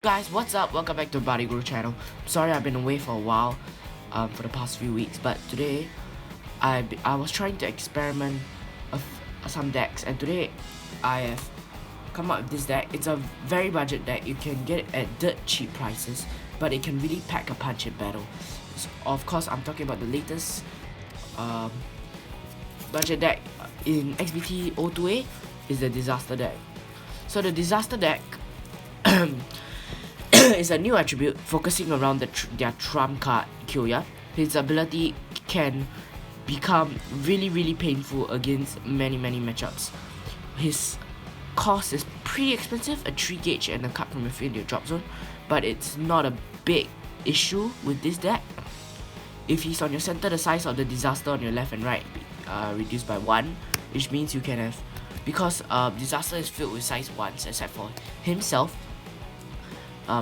Guys, what's up? Welcome back to Body Guru channel. Sorry I've been away for a while, for the past few weeks, but today I was trying to experiment some decks, and today I have come up with this deck. It's a very budget deck. You can get it at dirt cheap prices, but it can really pack a punch in battle. So, of course, I'm talking about the latest budget deck in XBT 028 is the Disaster deck. So the Disaster deck is a new attribute focusing around their trump card, Kyoya. His ability can become really painful against many matchups. His cost is pretty expensive, a 3 gauge and a card from your field in your drop zone, but it's not a big issue with this deck. If he's on your center, the size of the Disaster on your left and right reduced by 1, which means you can have, because Disaster is filled with size 1s except for himself.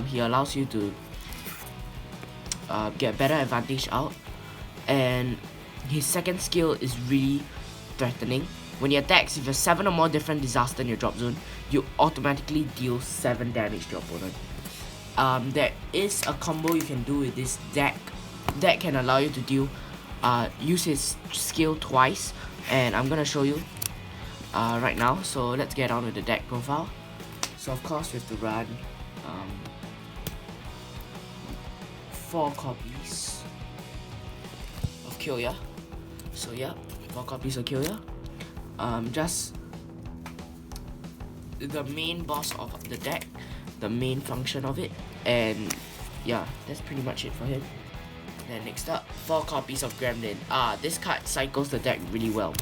He allows you to get better advantage out, and his second skill is really threatening. When he attacks, if you have 7 or more different Disaster in your drop zone, you automatically deal 7 damage to your opponent. There is a combo you can do with this deck that can allow you to deal use his skill twice, and I'm gonna show you right now. So let's get on with the deck profile. So of course we have to run 4 copies of Kyoya. So yeah, 4 copies of Kyoya. Just the main boss of the deck, the main function of it, and yeah, that's pretty much it for him. Then next up, 4 copies of Gremlin. This card cycles the deck really well.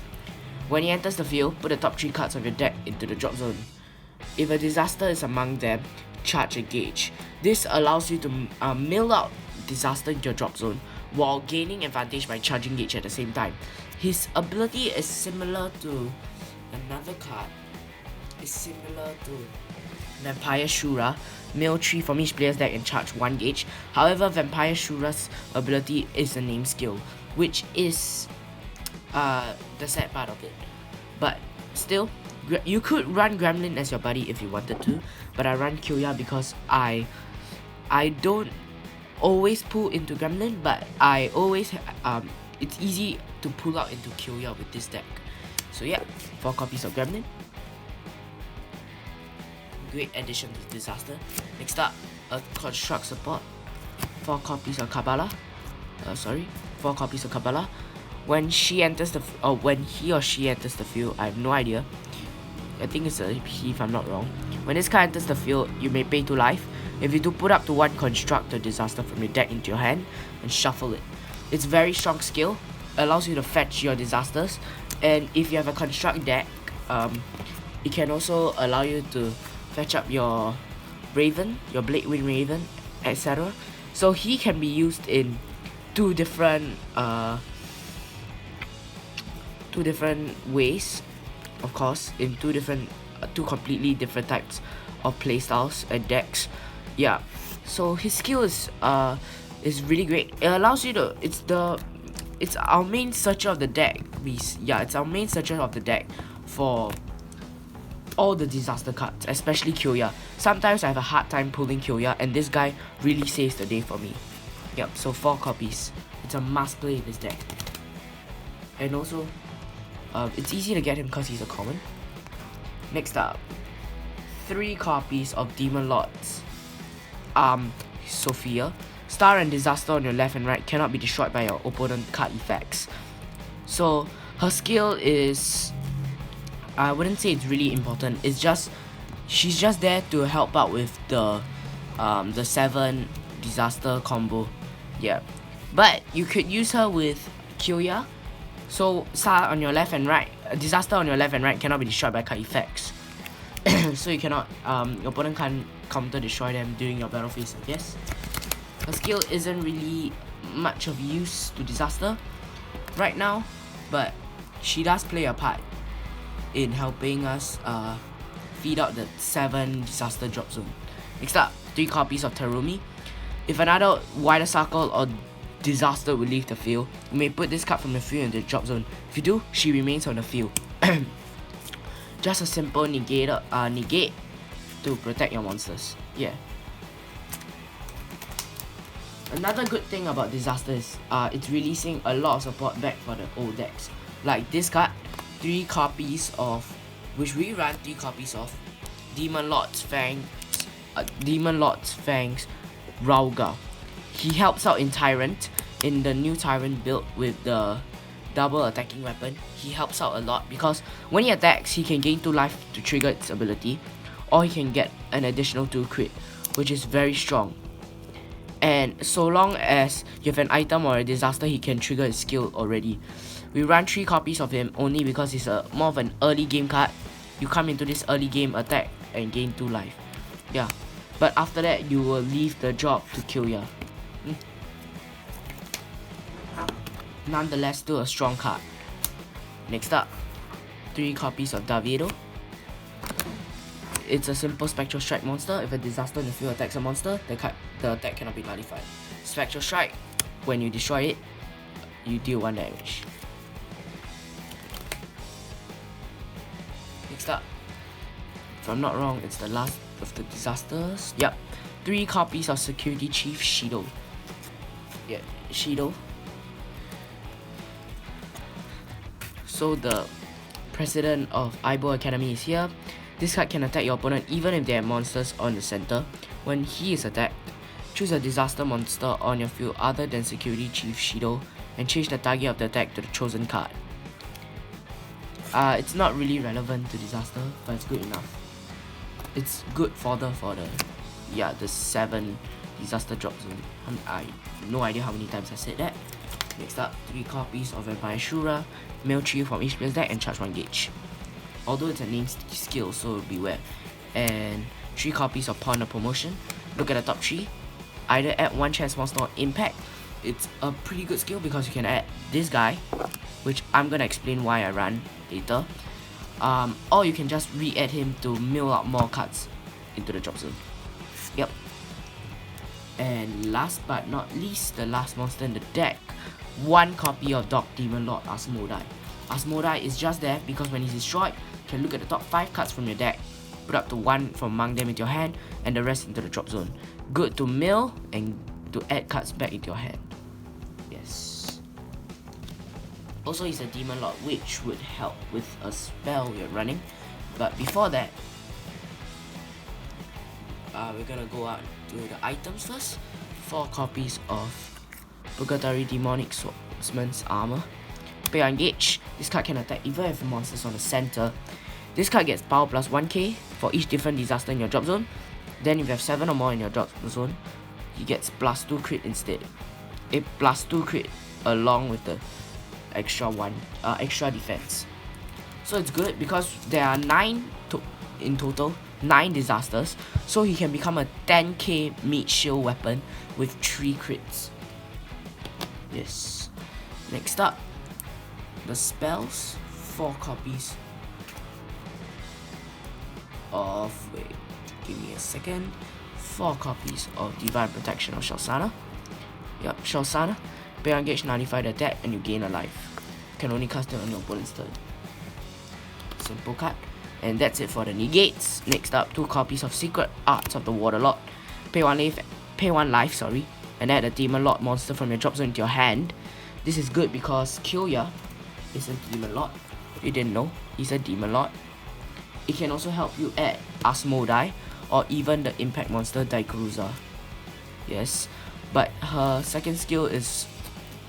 When he enters the field, put the top 3 cards of your deck into the drop zone. If a Disaster is among them, charge a gauge. This allows you to mill out Disaster into your drop zone while gaining advantage by charging gauge at the same time. His ability is similar to another card. It's similar to Vampire Shura. Mill 3 from each player's deck and charge 1 gauge. However, Vampire Shura's ability is a name skill, which is the sad part of it. But still, you could run Gremlin as your buddy if you wanted to, but I run Kyoya because I don't always pull into Gremlin, but I always it's easy to pull out into Kyoya with this deck. So yeah, 4 copies of Gremlin. Great addition to Disaster. Next up, a Construct support. 4 copies of Kabbalah. 4 copies of Kabbalah. When she enters when he or she enters the field, I have no idea. I think it's a he if I'm not wrong. When this card enters the field, you may pay 2 life. If you do, put up to 1 Construct or Disaster from your deck into your hand and shuffle it. It's very strong skill, allows you to fetch your Disasters, and if you have a Construct deck, it can also allow you to fetch up your Raven, your Blade Wing Raven, etc. So he can be used in 2 different ways, of course, in 2 completely different types of playstyles and decks. Yeah, so his skill is really great. It allows you to, it's our main searcher of the deck. It's our main searcher of the deck for all the Disaster cards, especially Kyoya. Sometimes I have a hard time pulling Kyoya, and this guy really saves the day for me. Yep, so 4 copies. It's a must play in this deck. And also, it's easy to get him because he's a common. Next up, 3 copies of Demon Lords. Sophia. Star and Disaster on your left and right cannot be destroyed by your opponent card effects. So her skill is, I wouldn't say it's really important. It's just, she's just there to help out with the 7 Disaster combo. Yeah, but you could use her with Kyoya. So Star on your left and right, Disaster on your left and right cannot be destroyed by card effects. So you cannot, your opponent can't counter destroy them during your battle phase, I guess. Her skill isn't really much of use to Disaster right now, but she does play a part in helping us feed out the 7 Disaster drop zone. Next up, 3 copies of Terumi. If another wider circle or Disaster will leave the field, you may put this card from the field into the drop zone. If you do, she remains on the field. Just a simple negate to protect your monsters. Yeah. Another good thing about Disaster is it's releasing a lot of support back for the old decks. Like this card, 3 copies of, which we run 3 copies of, Demon Lord's Fangs, Rauga. He helps out in Tyrant, in the new Tyrant build with the double attacking weapon. He helps out a lot because when he attacks, he can gain 2 life to trigger its ability, or he can get an additional 2 crit, which is very strong. And so long as you have an item or a disaster, he can trigger his skill already. We run 3 copies of him only because he's more of an early game card. You come into this early game, attack, and gain 2 life. Yeah. But after that, you will leave the job to kill ya. Nonetheless, still a strong card. Next up, 3 copies of Davido. It's a simple Spectral Strike monster. If a disaster in the field attacks a monster, the attack cannot be nullified. Spectral Strike, when you destroy it, you deal 1 damage. Next up, if I'm not wrong, it's the last of the disasters. Yep, 3 copies of Security Chief Shido. Yeah, Shido. So the president of Aibo Academy is here. This card can attack your opponent even if they have monsters on the center. When he is attacked, choose a disaster monster on your field other than Security Chief Shido and change the target of the attack to the chosen card. It's not really relevant to disaster, but it's good enough. It's good fodder for the 7 disaster drop zone. I have no idea how many times I said that. Next up, 3 copies of Vampire Shura, mail 3 from each player's deck and charge 1 gauge. Although it's a named skill, so beware. And 3 copies of Pawn of Promotion. Look at the top 3. Either add 1 chance monster or impact. It's a pretty good skill because you can add this guy, which I'm gonna explain why I run later. Or you can just re-add him to mill out more cards into the drop zone. Yep. And last but not least, the last monster in the deck, 1 copy of Dog Demon Lord Asmodai. Asmodai is just there because when he's destroyed, you can look at the top 5 cards from your deck, put up to 1 from among them into your hand, and the rest into the drop zone. Good to mill and to add cards back into your hand. Yes. Also, he's a Demon Lord, which would help with a spell you're running. But before that, we're gonna go out to the items first. 4 copies of Purgatory Demonic Swordsman's Armor. Pay on Gauge. This card can attack even if the monster's on the center. This card gets power plus 1k for each different disaster in your drop zone. Then if you have 7 or more in your drop zone, he gets plus 2 crit instead. A plus 2 crit along with the extra defense. So it's good because there are 9 in total, 9 disasters. So he can become a 10k meat shield weapon with 3 crits. Yes. Next up, the spells. 4 copies of, wait, give me a second. 4 copies of Divine Protection of Shalsana. Yup, Shalsana. Pay on Gauge, nullify the attack, and you gain a life. You can only cast it on your opponent's turn. Simple card. And that's it for the negates. Next up, 2 copies of Secret Arts of the Waterlord. Pay 1 life, and add a Demon Lord monster from your drop zone into your hand. This is good because Kyoya is a Demon Lord. If you didn't know, he's a Demon Lord. It can also help you add Asmodai or even the impact monster Daikuruza. Yes, but her second skill is,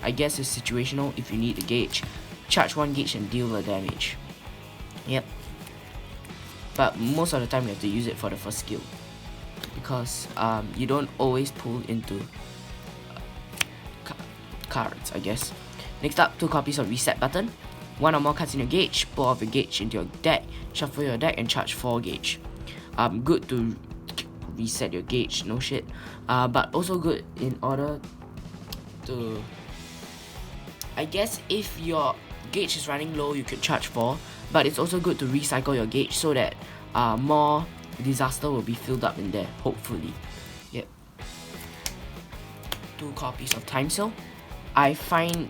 I guess, is situational. If you need a gauge, charge 1 gauge and deal the damage. Yep. But most of the time you have to use it for the first skill because you don't always pull into cards, I guess. Next up, 2 copies of Reset Button. 1 or more cards in your gauge, pull off your gauge into your deck, shuffle your deck and charge 4 gauge. Good to reset your gauge, no shit. But also good in order to, I guess if your gauge is running low, you could charge 4. But it's also good to recycle your gauge so that more disaster will be filled up in there, hopefully. Yep. 2 copies of Time Seal. I find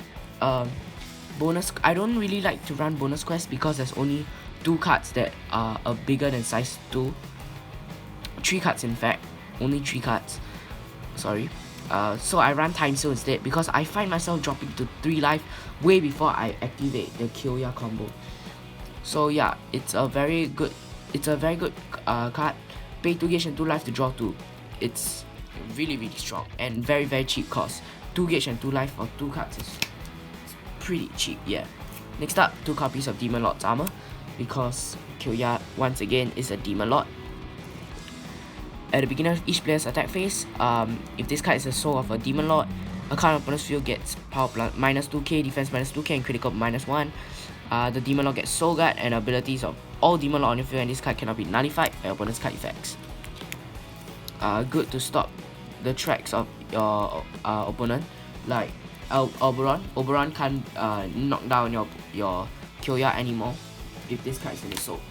bonus. I don't really like to run bonus quests because there's only 2 cards that are bigger than size 2. 3 cards in fact. Only 3 cards. Sorry. So I run time seal instead because I find myself dropping to 3 life way before I activate the Kyoya combo. So yeah, it's a very good card. Pay 2 gauge and 2 life to draw 2. It's really strong and very cheap cost. 2 gauge and 2 life for 2 cards is pretty cheap, yeah. Next up, 2 copies of Demon Lord's armor because Kyoya once again is a Demon Lord. At the beginning of each player's attack phase, if this card is a soul of a Demon Lord, a card on opponent's field gets power minus 2k, defense minus 2k, and critical minus 1. The Demon Lord gets Soul Guard and abilities of all Demon Lord on your field, and this card cannot be nullified by opponent's card effects. Good to stop the tracks of your opponent, like Oberon. Oberon can't knock down your Kyoya anymore if this card is in the soul.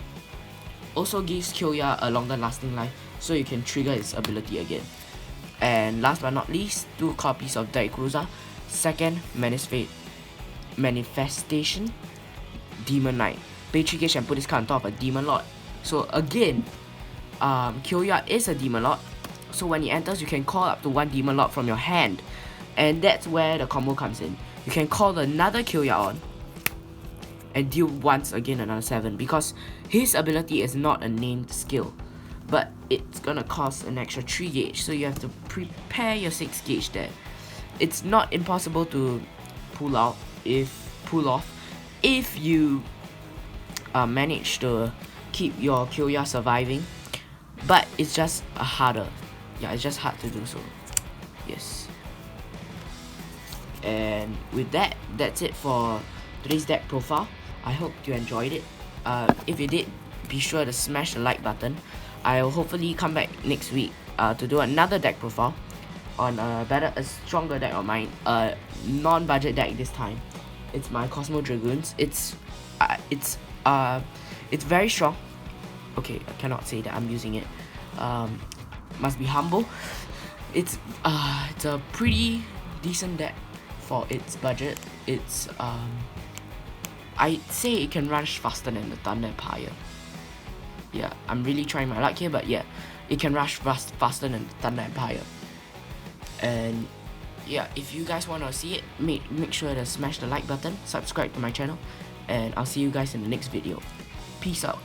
Also gives Kyoya a longer lasting life, so you can trigger its ability again. And last but not least, 2 copies of Daikuruza. Second, Manifestation Demon Knight. Pay 3 gauge and put this card on top of a Demon Lord. So again, Kyoya is a Demon Lord, so when he enters you can call up to 1 Demon Lord from your hand, and that's where the combo comes in. You can call another Kyoya on and deal once again another 7 because his ability is not a named skill, but it's gonna cost an extra 3 gauge, so you have to prepare your 6 gauge there. It's not impossible to pull off if you manage to keep your Kyoya surviving, but it's just harder. Yeah, it's just hard to do so. Yes. And with that, that's it for today's deck profile. I hope you enjoyed it. If you did, be sure to smash the like button. I'll hopefully come back next week to do another deck profile on a stronger deck of mine, non-budget deck this time. It's my Cosmo Dragoons. It's very strong. Okay, I cannot say that I'm using it. Must be humble. It's a pretty decent deck for its budget. It's I'd say it can rush faster than the Thunder Empire. Yeah, I'm really trying my luck here, but yeah, it can rush faster than the Thunder Empire. And yeah, if you guys want to see it, make sure to smash the like button, subscribe to my channel, and I'll see you guys in the next video. Peace out.